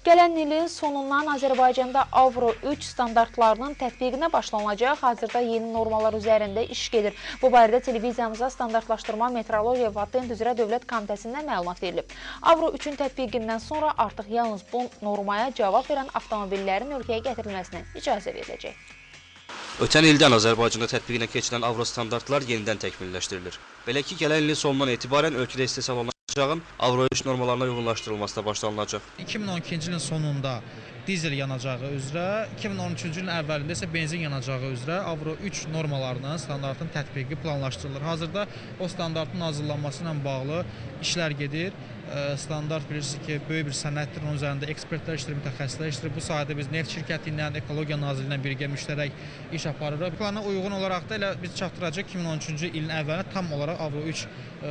Gələn ilin sonundan Azərbaycanda Avro 3 standartlarının tətbiqinə başlanılacaq. Hazırda yeni normalar üzərində iş gedir. Bu barədə televiziyamıza Standartlaşdırma, Metrologiya və Patent üzrə Dövlət Komitəsindən məlumat verilib. Avro 3-ün tətbiqindən sonra artıq yalnız bu normaya cavab verən avtomobillərin ölkəyə gətirilməsinə icazə veriləcək. Ötən ildən Azərbaycanda tətbiqinə keçirilən Avro standartlar yenidən təkmilləşdirilir. Belə ki, gələn ilin sonundan etibarən ölkədə istehsal olunacağın Avro 3 normalarına uyğunlaşdırılmasına başlanılacaq. 2012-ci ilin sonunda dizel yanacağı üzrə, 2013-cü ilin əvvəlində isə benzin yanacağı üzrə Avro 3 normalarının, standartın tətbiqi planlaşdırılır. Hazırda o standartın hazırlanması ilə bağlı işlər gedir. Standart bilirsiniz ki, böyük bir sənətdir, onun üzərində ekspertlər işləyir, mütəxəssislər işləyir. Bu sayədə biz Neft şirkəti ilə, Ekologiya Nazirliyi ilə birgə müştərək iş aparırıq. Plana uyğun olaraq da elə biz çatdıracaq 2013-cü ilin əvvəlinə tam olaraq Avro 3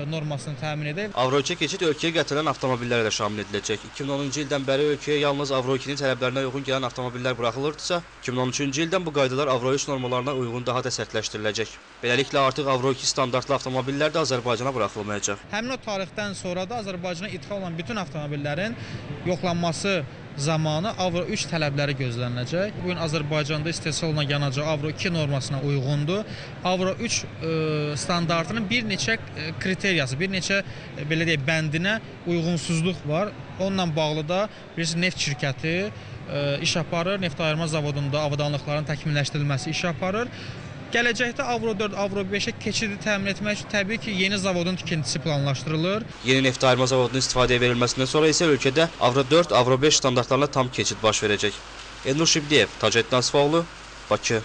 normasını təmin edək. Avro 2 keçid ölkəyə gətirilən avtomobillərə də şamil ediləcək. 2010-cu ildən bəri ölkəyə yalnız Avro 2-nin tələblərinə uyğun gələn avtomobillər buraxılırdısa, 2013-cü ildən bu qaydalar Avro 3 normalarına uyğun daha da sərtləşdiriləcək. Beləliklə artıq Avro 2 standartlı avtomobillər də Azərbaycana buraxılmayacaq. Həmin o tarixdən sonra da Azərbaycana idxal olan bütün avtomobillərin yoxlanması zamanı Avro 3 tələbləri gözləniləcək. Bugün Azərbaycanda istehsal olunan yanacaq Avro 2 normasına uyğundur. Avro 3 standartının bir neçə kriteriyası, bir neçə belə deyək, bəndinə uyğunsuzluq var. Onunla bağlı da birisi Neft şirkəti iş aparır, neft ayırma zavodunda avadanlıqların təkmilləşdirilməsi iş aparır. Gələcəkdə Avro 4, Avro 5-ə keçidi təmin etmək üçün təbii ki, yeni zavodun tikintisi planlaşdırılır. Yeni neft ayırma zavodunun istifadəyə verilməsindən sonra isə ölkədə Avro 4, Avro 5 standartlarına tam keçid baş verəcək. Elnur Şibdiyev, Taceddin Asfaoğlu, Bakı.